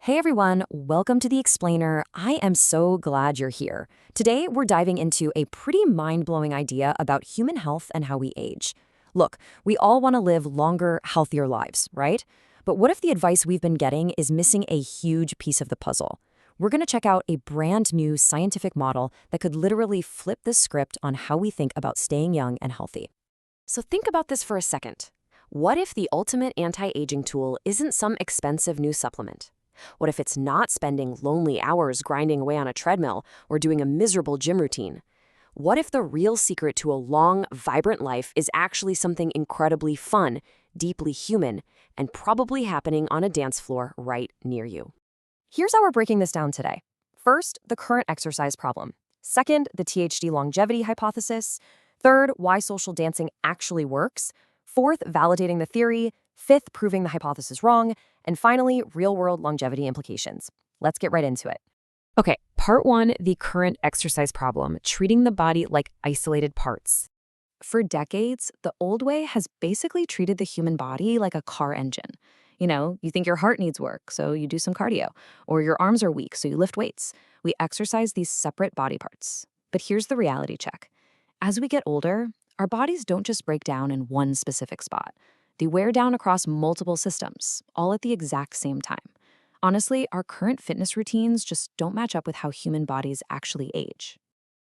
Hey everyone, welcome to The Explainer. I am so glad you're here. Today, we're diving into a pretty mind-blowing idea about human health and how we age. Look, we all want to live longer, healthier lives, right? But what if the advice we've been getting is missing a huge piece of the puzzle? We're going to check out a brand new scientific model that could literally flip the script on how we think about staying young and healthy. So think about this for a second. What if the ultimate anti-aging tool isn't some expensive new supplement? What if it's not spending lonely hours grinding away on a treadmill or doing a miserable gym routine? What if the real secret to a long, vibrant life is actually something incredibly fun, deeply human, and probably happening on a dance floor right near you? Here's how we're breaking this down today. First, the current exercise problem. Second, the THD longevity hypothesis. Third, why social dancing actually works. Fourth, validating the theory. Fifth, proving the hypothesis wrong. And finally, real-world longevity implications. Let's get right into it. Okay, part one, the current exercise problem, treating the body like isolated parts. For decades, the old way has basically treated the human body like a car engine. You think your heart needs work, so you do some cardio, or your arms are weak, so you lift weights. We exercise these separate body parts. But here's the reality check. As we get older, our bodies don't just break down in one specific spot. They wear down across multiple systems, all at the exact same time. Honestly, our current fitness routines just don't match up with how human bodies actually age.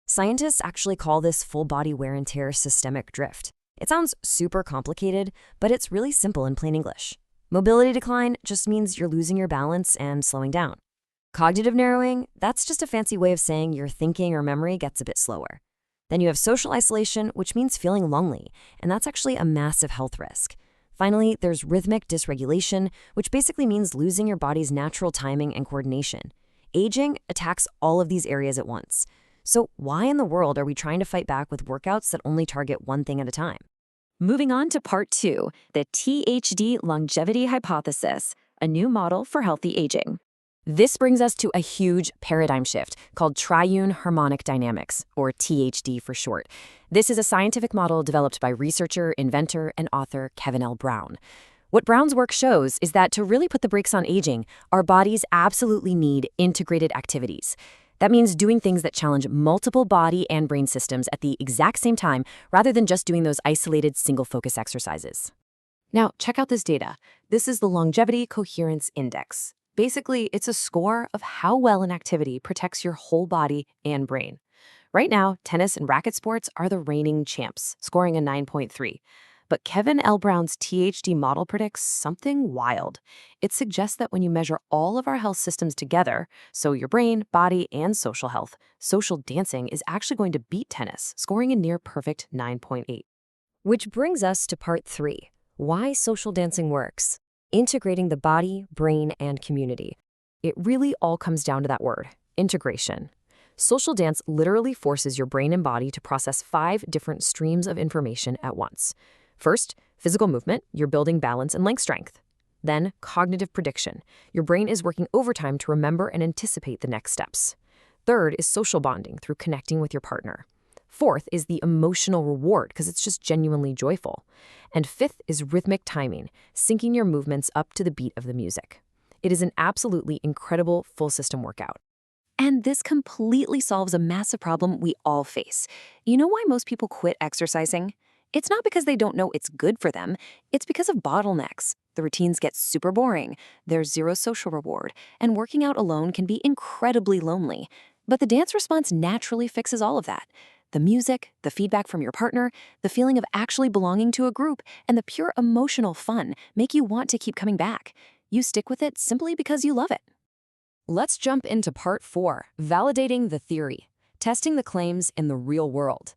Scientists actually call this full body wear and tear systemic drift. It sounds super complicated, but it's really simple in plain English. Mobility decline just means you're losing your balance and slowing down. Cognitive narrowing, that's just a fancy way of saying your thinking or memory gets a bit slower. Then you have social isolation, which means feeling lonely, and that's actually a massive health risk. Finally, there's rhythmic dysregulation, which basically means losing your body's natural timing and coordination. Aging attacks all of these areas at once. So why in the world are we trying to fight back with workouts that only target one thing at a time? Moving on to part two, the THD longevity hypothesis, a new model for healthy aging. This brings us to a huge paradigm shift called Triune Harmonic Dynamics, or THD for short. This is a scientific model developed by researcher, inventor, and author Kevin L. Brown. What Brown's work shows is that to really put the brakes on aging, our bodies absolutely need integrated activities. That means doing things that challenge multiple body and brain systems at the exact same time, rather than just doing those isolated single-focus exercises. Now, check out this data. This is the Longevity Coherence Index. Basically, it's a score of how well an activity protects your whole body and brain. Right now, tennis and racket sports are the reigning champs, scoring a 9.3. But Kevin L. Brown's THD model predicts something wild. It suggests that when you measure all of our health systems together, so your brain, body, and social health, social dancing is actually going to beat tennis, scoring a near-perfect 9.8. Which brings us to part three, why social dancing works. Integrating the body, brain, and community. It really all comes down to that word, integration. Social dance literally forces your brain and body to process 5 different streams of information at once. First, physical movement, you're building balance and length strength. Then, cognitive prediction. Your brain is working overtime to remember and anticipate the next steps. Third is social bonding through connecting with your partner. Fourth is the emotional reward, because it's just genuinely joyful. And fifth is rhythmic timing, syncing your movements up to the beat of the music. It is an absolutely incredible full system workout. And this completely solves a massive problem we all face. You know why most people quit exercising? It's not because they don't know it's good for them. It's because of bottlenecks. The routines get super boring, there's zero social reward, and working out alone can be incredibly lonely. But the dance response naturally fixes all of that. The music, the feedback from your partner, the feeling of actually belonging to a group, and the pure emotional fun make you want to keep coming back. You stick with it simply because you love it. Let's jump into part 4, validating the theory, testing the claims in the real world.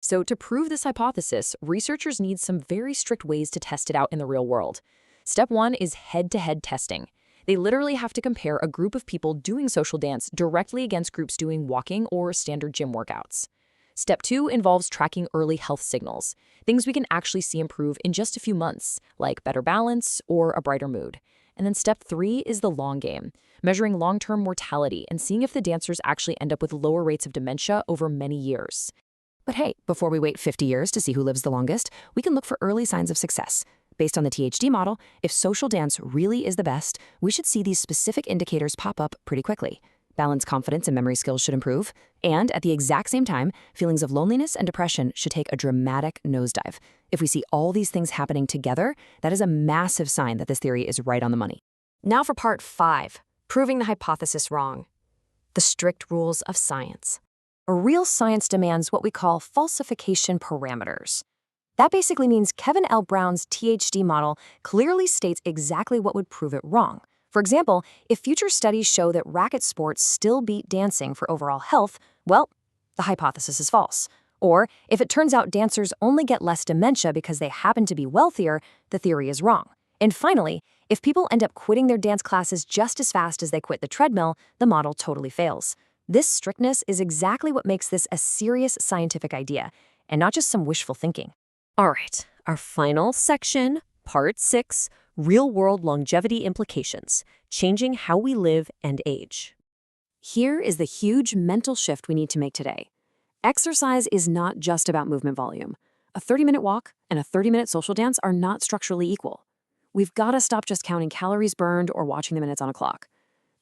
So to prove this hypothesis, researchers need some very strict ways to test it out in the real world. Step 1 is head-to-head testing. They literally have to compare a group of people doing social dance directly against groups doing walking or standard gym workouts. Step 2 involves tracking early health signals, things we can actually see improve in just a few months, like better balance or a brighter mood. And then step 3 is the long game, measuring long-term mortality and seeing if the dancers actually end up with lower rates of dementia over many years. But hey, before we wait 50 years to see who lives the longest, we can look for early signs of success. Based on the THD model, if social dance really is the best, we should see these specific indicators pop up pretty quickly. Balance, confidence, and memory skills should improve. And at the exact same time, feelings of loneliness and depression should take a dramatic nosedive. If we see all these things happening together, that is a massive sign that this theory is right on the money. Now for part 5, proving the hypothesis wrong. The strict rules of science. A real science demands what we call falsification parameters. That basically means Kevin L. Brown's THD model clearly states exactly what would prove it wrong. For example, if future studies show that racket sports still beat dancing for overall health, well, the hypothesis is false. Or if it turns out dancers only get less dementia because they happen to be wealthier, the theory is wrong. And finally, if people end up quitting their dance classes just as fast as they quit the treadmill, the model totally fails. This strictness is exactly what makes this a serious scientific idea, and not just some wishful thinking. All right, our final section, part 6, real-world longevity implications, changing how we live and age. Here is the huge mental shift we need to make today. Exercise is not just about movement volume. A 30-minute walk and a 30-minute social dance are not structurally equal. We've got to stop just counting calories burned or watching the minutes on a clock.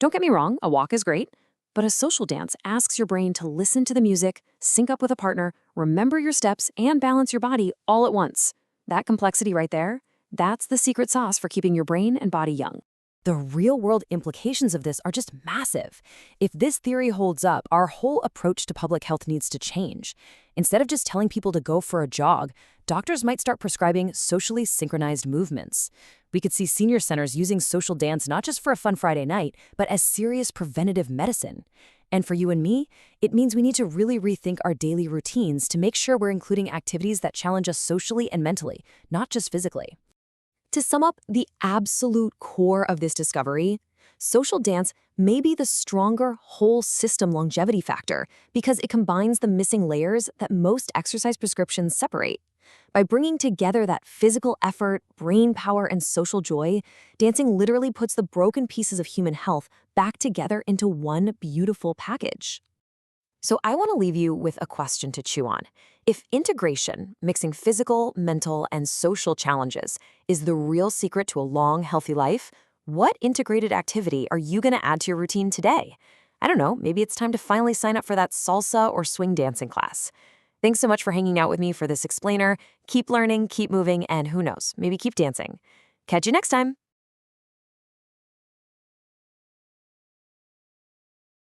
Don't get me wrong, a walk is great, but a social dance asks your brain to listen to the music, sync up with a partner, remember your steps, and balance your body all at once. That complexity right there, that's the secret sauce for keeping your brain and body young. The real-world implications of this are just massive. If this theory holds up, our whole approach to public health needs to change. Instead of just telling people to go for a jog, doctors might start prescribing socially synchronized movements. We could see senior centers using social dance not just for a fun Friday night, but as serious preventative medicine. And for you and me, it means we need to really rethink our daily routines to make sure we're including activities that challenge us socially and mentally, not just physically. To sum up the absolute core of this discovery, social dance may be the stronger whole system longevity factor because it combines the missing layers that most exercise prescriptions separate. By bringing together that physical effort, brain power, and social joy, dancing literally puts the broken pieces of human health back together into one beautiful package. So I want to leave you with a question to chew on. If integration, mixing physical, mental, and social challenges, is the real secret to a long, healthy life, what integrated activity are you going to add to your routine today? I don't know, maybe it's time to finally sign up for that salsa or swing dancing class. Thanks so much for hanging out with me for this explainer. Keep learning, keep moving, and who knows, maybe keep dancing. Catch you next time.